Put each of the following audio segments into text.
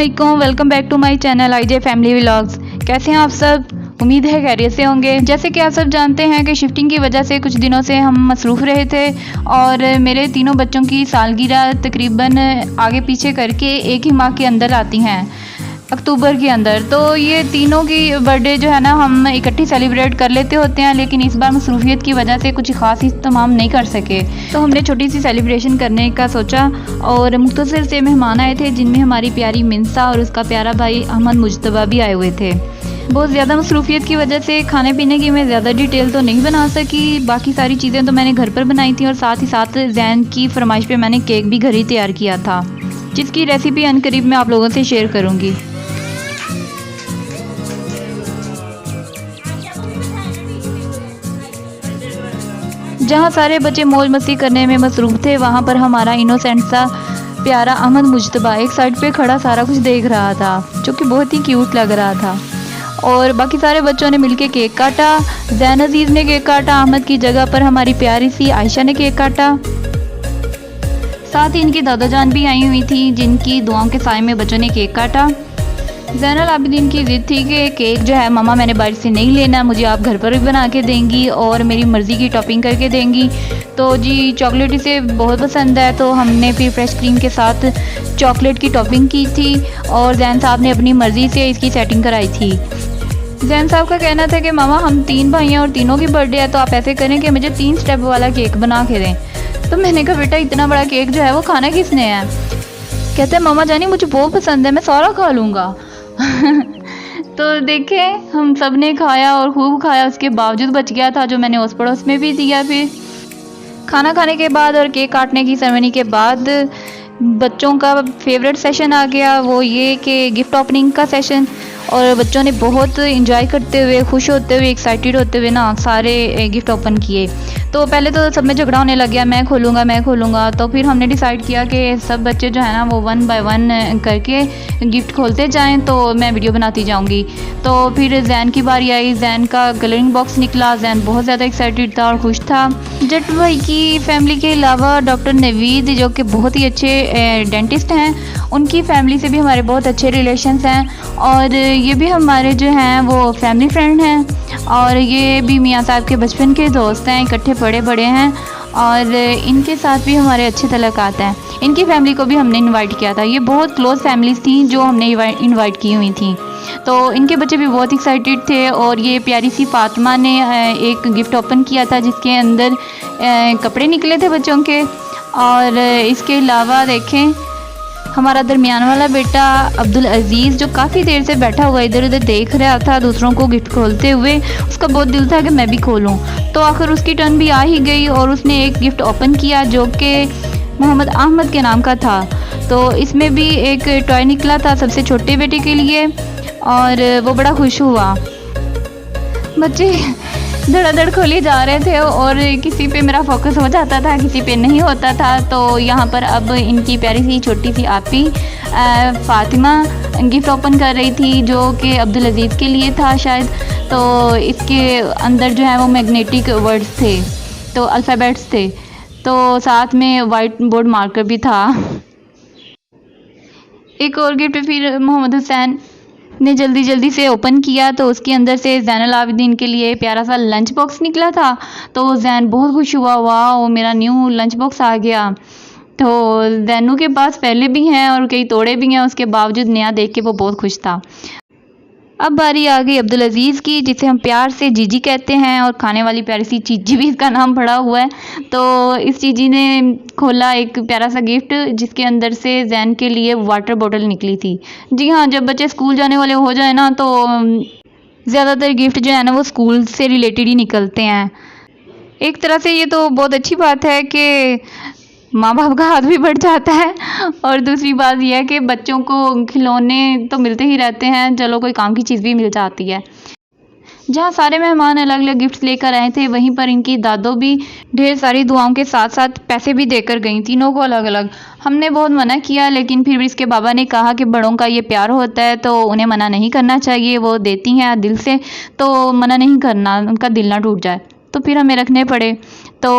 अस्सलामुअलैकुम, welcome back to my channel IJ family vlogs. कैसे हैं आप सब? उम्मीद है खैरियत से होंगे। जैसे कि आप सब जानते हैं कि शिफ्टिंग की वजह से कुछ दिनों से हम मसरूफ़ रहे थे और मेरे तीनों बच्चों की सालगिरह तकरीबन आगे पीछे करके एक ही माह के अंदर आती हैं, अक्टूबर के अंदर। तो ये तीनों की बर्थडे जो है ना हम इकट्ठी सेलिब्रेट कर लेते होते हैं, लेकिन इस बार मसरूफियत की वजह से कुछ ख़ास इत्तमाम नहीं कर सके। तो हमने छोटी सी सेलिब्रेशन करने का सोचा और मुख्तसर से मेहमान आए थे, जिनमें हमारी प्यारी मिनसा और उसका प्यारा भाई अहमद मुजतबा भी आए हुए थे। बहुत ज़्यादा मसरूफियत की वजह से खाने पीने की मैं ज़्यादा डिटेल तो नहीं बना सकी। बाकी सारी चीज़ें तो मैंने घर पर बनाई थी और साथ ही साथ जैन की फरमाइश पे मैंने केक भी घर ही तैयार किया था, जिसकी रेसिपी अनकरीब मैं आप लोगों से शेयर करूँगी। जहाँ सारे बच्चे मौज मस्ती करने में मसरूफ़ थे, वहाँ पर हमारा इनोसेंट सा प्यारा अहमद मुजतबा एक साइड पे खड़ा सारा कुछ देख रहा था, जो कि बहुत ही क्यूट लग रहा था। और बाकी सारे बच्चों ने मिलके केक काटा। जैन अजीज़ ने केक काटा, अहमद की जगह पर हमारी प्यारी सी आयशा ने केक काटा। साथ ही इनकी दादा जान भी आई हुई थी, जिनकी दुआओं के साए में बच्चों ने केक काटा। ज़ैनुल आबिदीन की ज़िद थी कि केक जो है मामा मैंने बाहर से नहीं लेना, मुझे आप घर पर भी बना के देंगी और मेरी मर्ज़ी की टॉपिंग करके देंगी। तो जी चॉकलेट इसे बहुत पसंद है, तो हमने फिर फ्रेश क्रीम के साथ चॉकलेट की टॉपिंग की थी और जैन साहब ने अपनी मर्ज़ी से इसकी सेटिंग कराई थी। जैन साहब का कहना था कि मामा हम 3 भाई हैं और तीनों की बर्थडे है, तो आप ऐसे करें कि मुझे 3 स्टेप वाला केक बना के दें। तो मैंने कहा बेटा इतना बड़ा केक जो है वो खाना किसने है? कहते हैं मामा जानी मुझे बहुत पसंद है, मैं सारा खा लूँगा। तो देखें हम सब ने खाया और खूब खाया, उसके बावजूद बच गया था जो मैंने उस पड़ोस में भी दिया। फिर खाना खाने के बाद और केक काटने की सेरेमनी के बाद बच्चों का फेवरेट सेशन आ गया, वो ये कि गिफ्ट ओपनिंग का सेशन। और बच्चों ने बहुत इंजॉय करते हुए, खुश होते हुए, एक्साइटेड होते हुए ना सारे गिफ्ट ओपन किए। तो पहले तो सब में झगड़ा होने लग गया, मैं खोलूँगा। तो फिर हमने डिसाइड किया कि सब बच्चे जो है ना वो 1 बाय 1 करके गिफ्ट खोलते जाएं, तो मैं वीडियो बनाती जाऊंगी। तो फिर जैन की बारी आई, जैन का कलरिंग बॉक्स निकला। जैन बहुत ज़्यादा एक्साइटेड था और खुश था। जट भाई की फैमिली के अलावा डॉक्टर नवीद जो कि बहुत ही अच्छे डेंटिस्ट हैं, उनकी फैमिली से भी हमारे बहुत अच्छे रिलेशंस हैं और ये भी हमारे जो हैं वो फैमिली फ्रेंड हैं और ये भी मियाँ साहब के बचपन के दोस्त हैं, इकट्ठे पढ़े बड़े हैं और इनके साथ भी हमारे अच्छे तल्लुकात हैं। इनकी फैमिली को भी हमने इनवाइट किया था। ये बहुत क्लोज़ फैमिलीज़ थी जो हमने इनवाइट की हुई थी। तो इनके बच्चे भी बहुत एक्साइटेड थे और ये प्यारी सी फातिमा ने एक गिफ्ट ओपन किया था जिसके अंदर कपड़े निकले थे बच्चों के। और इसके अलावा देखें हमारा दरमियान वाला बेटा अब्दुल अजीज़ जो काफ़ी देर से बैठा हुआ इधर उधर देख रहा था दूसरों को गिफ्ट खोलते हुए, उसका बहुत दिल था कि मैं भी खोलूं। तो आखिर उसकी टर्न भी आ ही गई और उसने एक गिफ्ट ओपन किया जो कि मोहम्मद अहमद के नाम का था। तो इसमें भी एक टॉय निकला था सबसे छोटे बेटे के लिए और वो बड़ा खुश हुआ। बच्चे धड़ाधड़ खोले जा रहे थे और किसी पे मेरा फोकस हो जाता था, किसी पे नहीं होता था। तो यहाँ पर अब इनकी प्यारी सी छोटी सी आपी फातिमा गिफ्ट ओपन कर रही थी जो कि अब्दुल अजीज़ के लिए था शायद। तो इसके अंदर जो है वो मैग्नेटिक वर्ड्स थे, तो अल्फ़ाबेट्स थे, तो साथ में वाइट बोर्ड मार्कर भी था। एक और गिफ्ट फिर मोहम्मद हुसैन ने जल्दी से ओपन किया, तो उसके अंदर से ज़ैनुल आबिदीन के लिए प्यारा सा लंच बॉक्स निकला था। तो जैन बहुत खुश हुआ, वाह मेरा न्यू लंच बॉक्स आ गया। तो जैनू के पास पहले भी हैं और कई तोड़े भी हैं, उसके बावजूद नया देख के वो बहुत खुश था। अब बारी आ गई अब्दुल अजीज़ की, जिसे हम प्यार से जीजी कहते हैं और खाने वाली प्यारी सी चीजी भी इसका नाम पड़ा हुआ है। तो इस चीजी ने खोला एक प्यारा सा गिफ्ट जिसके अंदर से जैन के लिए वाटर बोतल निकली थी। जी हाँ, जब बच्चे स्कूल जाने वाले हो जाए ना तो ज़्यादातर गिफ्ट जो है ना वो स्कूल से रिलेटेड ही निकलते हैं। एक तरह से ये तो बहुत अच्छी बात है कि माँ बाप का हाथ भी बढ़ जाता है और दूसरी बात यह है कि बच्चों को खिलौने तो मिलते ही रहते हैं, चलो कोई काम की चीज़ भी मिल जाती है। जहाँ सारे मेहमान अलग अलग गिफ्ट्स लेकर आए थे, वहीं पर इनकी दादो भी ढेर सारी दुआओं के साथ साथ पैसे भी देकर गई, तीनों को अलग अलग। हमने बहुत मना किया, लेकिन फिर भी इसके बाबा ने कहा कि बड़ों का ये प्यार होता है तो उन्हें मना नहीं करना चाहिए, वो देती हैं दिल से, तो मना नहीं करना, उनका दिल ना टूट जाए। तो फिर हमें रखने पड़े, तो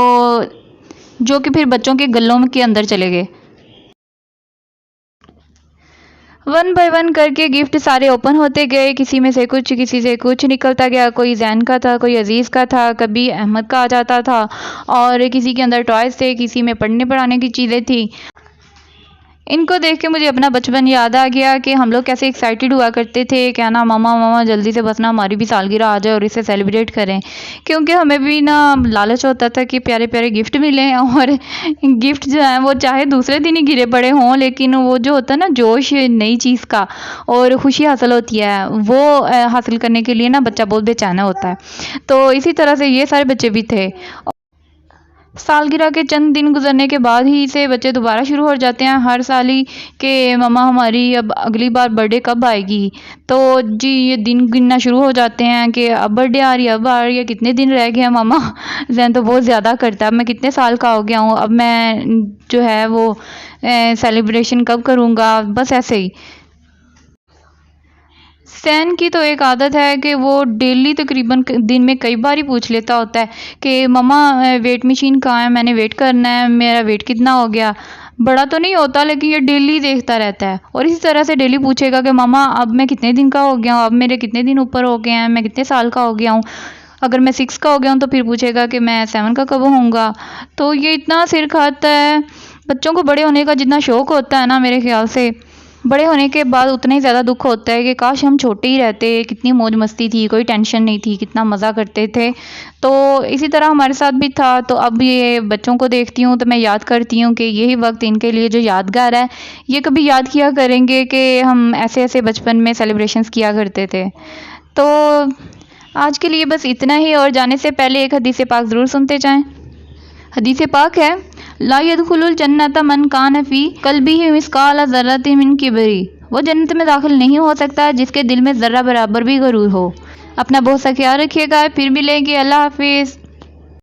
जो कि फिर बच्चों के गलों के अंदर चले गए। वन बाय वन करके गिफ्ट सारे ओपन होते गए, किसी में से कुछ किसी से कुछ निकलता गया। कोई जैन का था, कोई अजीज़ का था, कभी अहमद का आ जाता था और किसी के अंदर टॉयज़ थे, किसी में पढ़ने पढ़ाने की चीज़ें थी। इनको देख के मुझे अपना बचपन याद आ गया कि हम लोग कैसे एक्साइटेड हुआ करते थे, क्या ना मामा मामा जल्दी से बस ना हमारी भी सालगिरह आ जाए और इसे सेलिब्रेट करें, क्योंकि हमें भी ना लालच होता था कि प्यारे प्यारे गिफ्ट मिलें। और गिफ्ट जो है वो चाहे दूसरे दिन ही गिरे पड़े हों, लेकिन वो जो होता है ना जोश नई चीज़ का और खुशी हासिल होती है, वो हासिल करने के लिए ना बच्चा बहुत बेचैना होता है। तो इसी तरह से ये सारे बच्चे भी थे। सालगिरह के चंद दिन गुजरने के बाद ही से बच्चे दोबारा शुरू हो जाते हैं हर साल ही कि मम्मा हमारी अब अगली बार बर्थडे कब आएगी। तो जी ये दिन गिनना शुरू हो जाते हैं कि अब बर्थडे आ रही है, अब आ रही है, कितने दिन रह गए हैं मामा। जैन तो बहुत ज़्यादा करता है, अब मैं कितने साल का हो गया हूँ, अब मैं जो है वो सेलिब्रेशन कब करूँगा, बस ऐसे ही। सैन की तो एक आदत है कि वो डेली तकरीबन दिन में कई बार ही पूछ लेता होता है कि मम्मा वेट मशीन कहाँ है, मैंने वेट करना है, मेरा वेट कितना हो गया। बड़ा तो नहीं होता लेकिन ये डेली देखता रहता है और इसी तरह से डेली पूछेगा कि मम्मा अब मैं कितने दिन का हो गया हूँ, अब मेरे कितने दिन ऊपर हो गए हैं, मैं कितने साल का हो गया हूँ। अगर मैं 6 का हो गया हूँ तो फिर पूछेगा कि मैं 7 का कब होऊंगा। तो ये इतना सिर खाता है। बच्चों को बड़े होने का जितना शौक होता है ना, मेरे ख्याल से बड़े होने के बाद उतना ही ज़्यादा दुख होता है कि काश हम छोटे ही रहते, कितनी मौज मस्ती थी, कोई टेंशन नहीं थी, कितना मज़ा करते थे। तो इसी तरह हमारे साथ भी था। तो अब ये बच्चों को देखती हूँ तो मैं याद करती हूँ कि यही वक्त इनके लिए जो यादगार है, ये कभी याद किया करेंगे कि हम ऐसे ऐसे बचपन में सेलिब्रेशंस किया करते थे। तो आज के लिए बस इतना ही, और जाने से पहले एक हदीस पाक ज़रूर सुनते जाएं। हदीस पाक है, ला यदखुलुल जन्नत मन कान फी कल्बिही मिस्काल ज़र्रतिन मिन किब्री। वो जन्नत में दाखिल नहीं हो सकता जिसके दिल में ज़र्रा बराबर भी गरूर हो। अपना बहुत सा ख्याल रखिएगा, फिर मिलेंगे। अल्लाह हाफिज़।